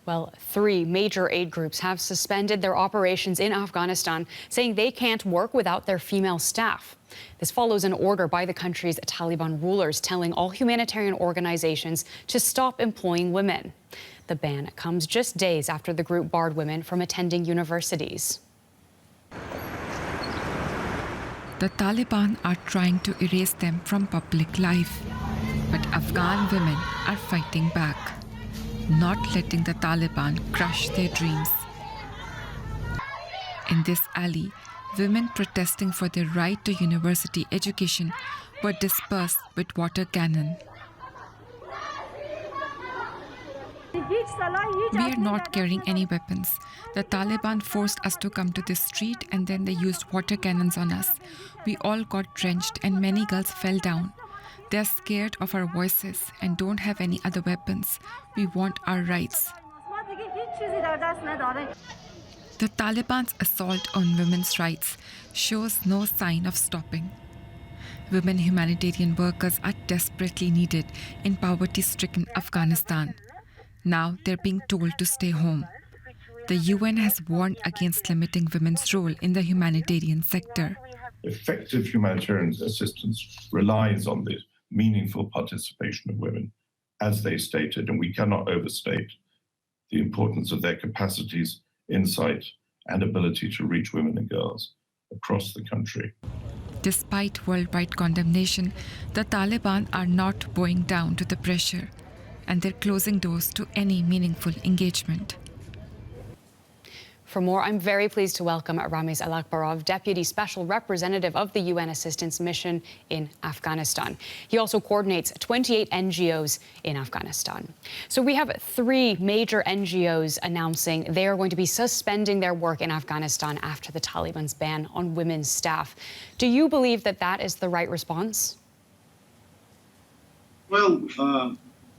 Well, three major aid groups have suspended their operations in Afghanistan, saying they can't work without their female staff. This follows an order by the country's Taliban rulers telling all humanitarian organizations to stop employing women. The ban comes just days after the group barred women from attending universities. The Taliban are trying to erase them from public life, but Afghan women are fighting back, not letting the Taliban crush their dreams. In this alley, women protesting for their right to university education were dispersed with water cannon. We are not carrying any weapons. The Taliban forced us to come to this street and then they used water cannons on us. We all got drenched and many girls fell down. They are scared of our voices and don't have any other weapons. We want our rights. The Taliban's assault on women's rights shows no sign of stopping. Women humanitarian workers are desperately needed in poverty-stricken Afghanistan. Now they're being told to stay home. The UN has warned against limiting women's role in the humanitarian sector. Effective humanitarian assistance relies on the meaningful participation of women, as they stated, and we cannot overstate the importance of their capacities, insight, and ability to reach women and girls across the country. Despite worldwide condemnation, the Taliban are not bowing down to the pressure, and they're closing doors to any meaningful engagement. For more, I'm very pleased to welcome Ramiz Alakbarov, Deputy Special Representative of the UN Assistance Mission in Afghanistan. He also coordinates 28 NGOs in Afghanistan. So we have three major NGOs announcing they are going to be suspending their work in Afghanistan after the Taliban's ban on women's staff. Do you believe that that is the right response? Well,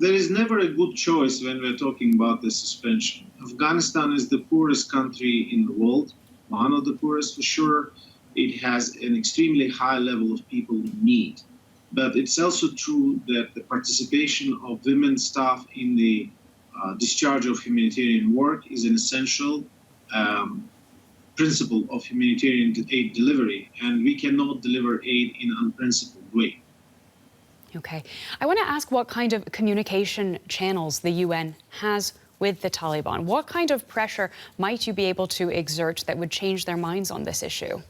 there is never a good choice when we're talking about the suspension. Afghanistan is the poorest country in the world, one of the poorest for sure. It has an extremely high level of people in need. But it's also true that the participation of women staff in the discharge of humanitarian work is an essential principle of humanitarian aid delivery, and we cannot deliver aid in an unprincipled way. Okay. I want to ask what kind of communication channels the UN has with the Taliban. What kind of pressure might you be able to exert that would change their minds on this issue?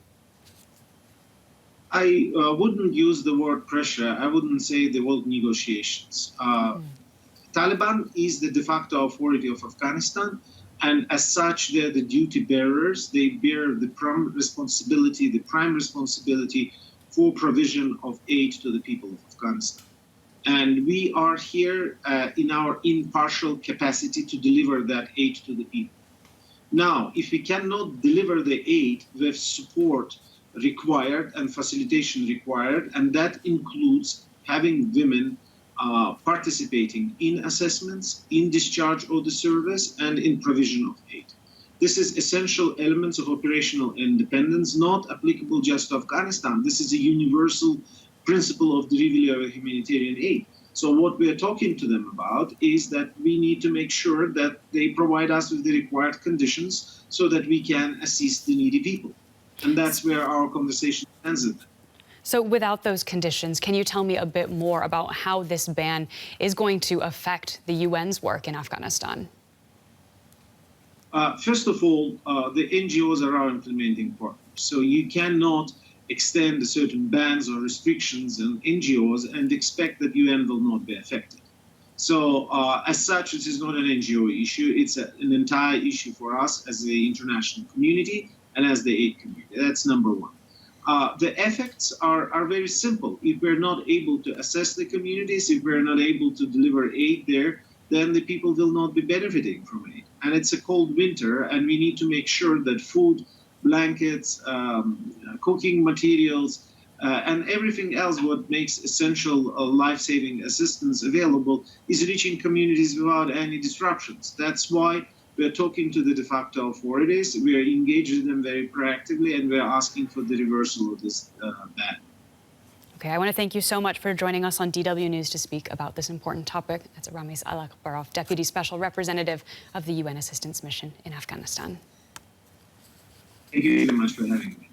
I wouldn't use the word pressure. I wouldn't say the word negotiations. Taliban is the de facto authority of Afghanistan, and as such, they're the duty bearers. They bear the prime responsibility for provision of aid to the people of Afghanistan. And we are here in our impartial capacity to deliver that aid to the people. Now, if we cannot deliver the aid with support required and facilitation required, and that includes having women participating in assessments, in discharge of the service, and in provision of aid. This is essential elements of operational independence, not applicable just to Afghanistan. This is a universal principle of delivery of humanitarian aid. So what we are talking to them about is that we need to make sure that they provide us with the required conditions so that we can assist the needy people. And that's where our conversation ends with them. So without those conditions, can you tell me a bit more about how this ban is going to affect the UN's work in Afghanistan? First of all, the NGOs are our implementing partners. So you cannot extend certain bans or restrictions on NGOs and expect that UN will not be affected. So as such, this is not an NGO issue. It's an entire issue for us as the international community and as the aid community. That's number one. The effects are very simple. If we're not able to assess the communities, if we're not able to deliver aid there, then the people will not be benefiting from it. And it's a cold winter, and we need to make sure that food, blankets, cooking materials, and everything else what makes essential life-saving assistance available is reaching communities without any disruptions. That's why we're talking to the de facto authorities. We are engaging them very proactively, and we're asking for the reversal of this ban. Okay, I want to thank you so much for joining us on DW News to speak about this important topic. That's Ramiz Alakbarov, Deputy Special Representative of the UN Assistance Mission in Afghanistan. Thank you very much for having me.